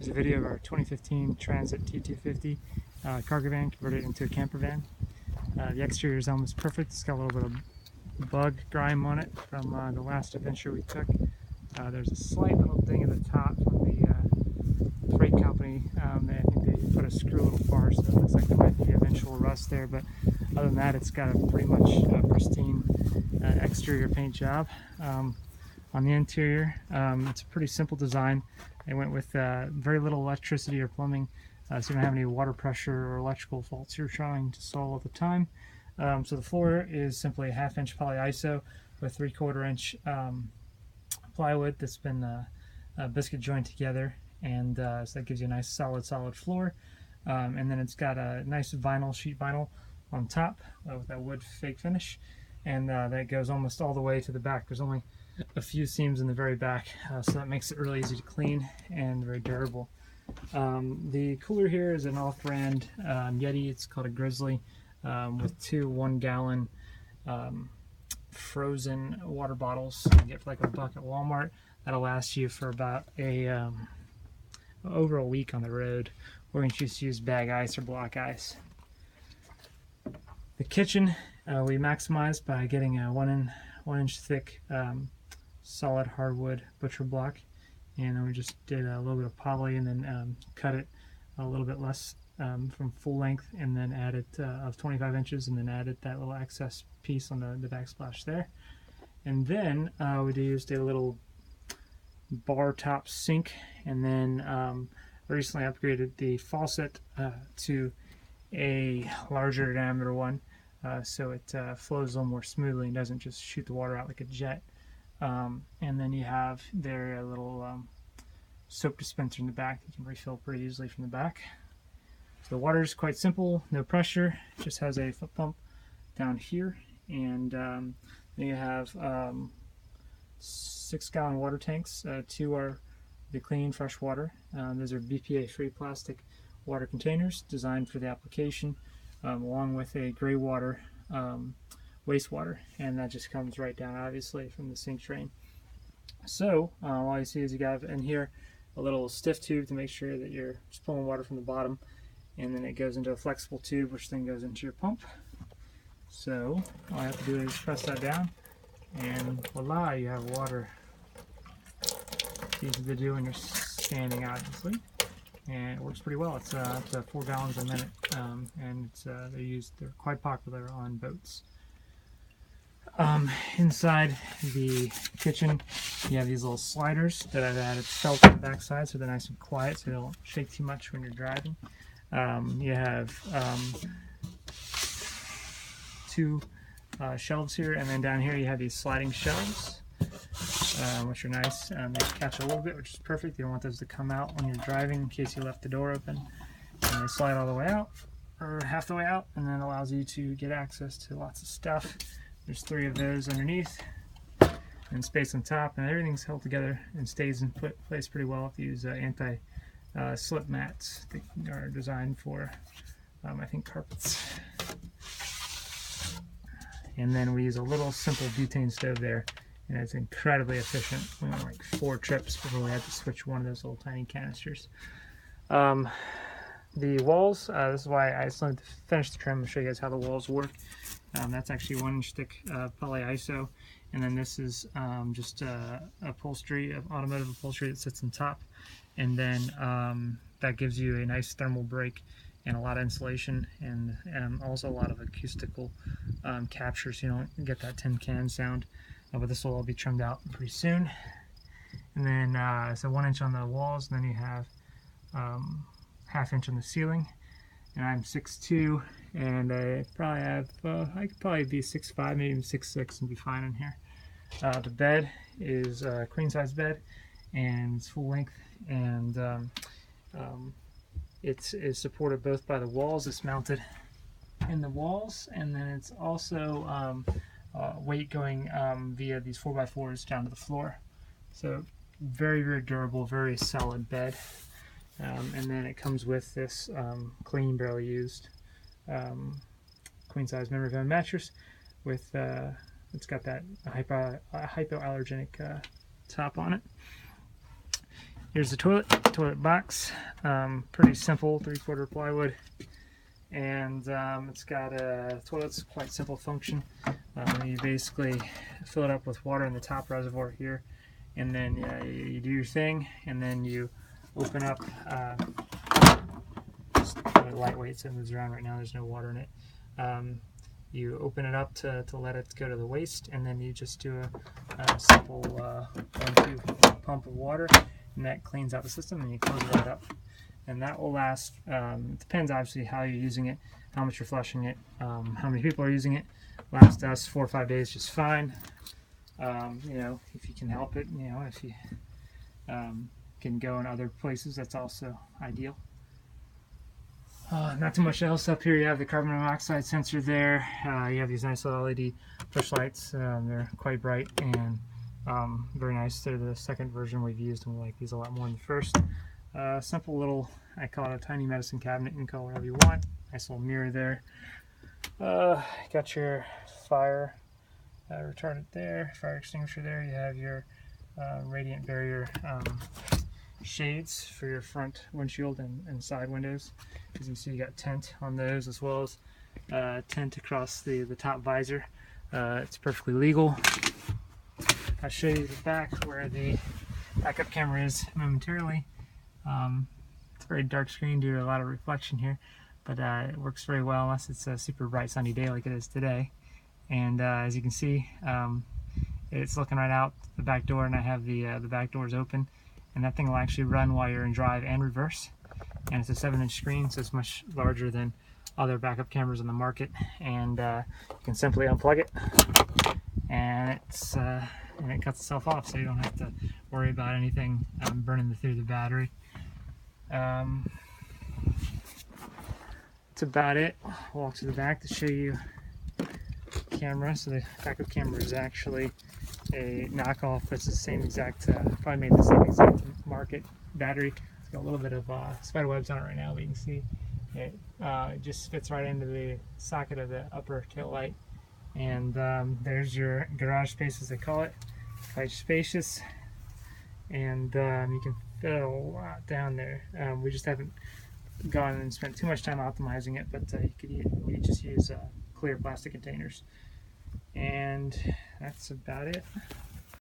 There's a video of our 2015 Transit T-250 cargo van converted into a camper van. The exterior is almost perfect. It's got a little bit of bug grime on it from the last adventure we took. There's a slight little ding at the top from the freight company. I think they put a screw a little far, so it looks like there might be eventual rust there, but other than that, it's got a pretty much pristine exterior paint job. On the interior, it's a pretty simple design. They went with very little electricity or plumbing, so you don't have any water pressure or electrical faults you're trying to solve at the time. So the floor is simply a 1/2 inch polyiso with 3/4 inch plywood that's been biscuit joined together, and so that gives you a nice solid floor. And then it's got a nice sheet vinyl on top with that wood fake finish, and that goes almost all the way to the back. There's only a few seams in the very back, so that makes it really easy to clean and very durable. The cooler here is an off-brand Yeti. It's called a Grizzly, with 2 1-gallon frozen water bottles you get for like $1 at Walmart. That'll last you for about over a week on the road, or you can just use bag ice or block ice. The kitchen we maximized by getting a 1 inch thick solid hardwood butcher block, and then we just did a little bit of poly and then cut it a little bit less from full length, and then added of 25 inches, and then added that little excess piece on the backsplash there. And then we used a little bar top sink, and then recently upgraded the faucet to a larger diameter one, so it flows a little more smoothly and doesn't just shoot the water out like a jet. And then you have there a little soap dispenser in the back that you can refill pretty easily from the back. So the water is quite simple, no pressure. It just has a foot pump down here, and then you have 6-gallon water tanks. 2 are the clean fresh water. Those are BPA-free plastic water containers designed for the application, along with a gray water wastewater, and that just comes right down obviously from the sink drain. So all you see is you got in here a little stiff tube to make sure that you're just pulling water from the bottom, and then it goes into a flexible tube which then goes into your pump. So all I have to do is press that down, and voila, you have water. It's easy to do when you're standing, obviously, and it works pretty well. It's up to 4 gallons a minute, and it's, they're quite popular on boats. Inside the kitchen, you have these little sliders that I've added felt on the back side, so they're nice and quiet, so they don't shake too much when you're driving. You have 2 shelves here, and then down here you have these sliding shelves, which are nice. They catch a little bit, which is perfect. You don't want those to come out when you're driving in case you left the door open. And they slide all the way out, or half the way out, and that allows you to get access to lots of stuff. There's 3 of those underneath, and space on top, and everything's held together and stays in place pretty well if you use anti-slip mats that are designed for, I think, carpets. And then we use a little simple butane stove there, and it's incredibly efficient. We went like 4 trips before we had to switch one of those little tiny canisters. The walls, this is why I just wanted to finish the trim and show you guys how the walls work. That's actually 1 inch thick polyiso, and then this is just upholstery, automotive upholstery that sits on top, and then that gives you a nice thermal break and a lot of insulation, and also a lot of acoustical capture, so you don't get that tin can sound. But this will all be trimmed out pretty soon. And then so 1 inch on the walls, and then you have 1/2 inch on the ceiling. And I'm 6'2", and I probably have I could probably be 6'5", maybe even 6'6", and be fine in here. The bed is a queen size bed, and it's full length, and it is supported both by the walls. It's mounted in the walls, and then it's also weight going via these 4x4s down to the floor. So very durable, very solid bed. And then it comes with this clean, barely used queen size memory foam mattress with it's got that hypoallergenic top on it. Here's the toilet box. Pretty simple, 3/4 plywood, and it's got a toilet's quite simple function. You basically fill it up with water in the top reservoir here, and then you do your thing, and then you open up. Just really lightweight, so it moves around right now. There's no water in it. You open it up to let it go to the waste, and then you just do a simple 1-2 pump of water, and that cleans out the system, and you close it right up. And that will last, it depends obviously how you're using it, how much you're flushing it, how many people are using it. Lasts us 4 or 5 days just fine. You know, if you can help it, you know, if you can go in other places, that's also ideal. Not too much else up here. You have the carbon monoxide sensor there. You have these nice little LED push lights. They're quite bright and very nice. They're the second version we've used, and we like these a lot more than the first. Simple little, I call it a tiny medicine cabinet. You can call it whatever you want. Nice little mirror there. Got your fire retardant there, fire extinguisher there. You have your radiant barrier shades for your front windshield and side windows. As you can see, you got tint on those, as well as tint across the top visor. It's perfectly legal. I'll show you the back where the backup camera is momentarily. It's a very dark screen due to a lot of reflection here, but it works very well unless it's a super bright sunny day like it is today. And as you can see, it's looking right out the back door, and I have the back doors open, and that thing will actually run while you're in drive and reverse. And it's a 7-inch screen, so it's much larger than other backup cameras on the market. And you can simply unplug it, and it cuts itself off, so you don't have to worry about anything burning through the battery. That's about it. I'll walk to the back to show you the camera. So the backup camera is actually a knockoff. It's the same exact, probably made the same exact market battery. It's got a little bit of spider webs on it right now, but you can see it just fits right into the socket of the upper tail light. And there's your garage space, as they call it. Quite spacious, and you can fit a lot down there. We just haven't gone and spent too much time optimizing it, but you just use clear plastic containers. And that's about it.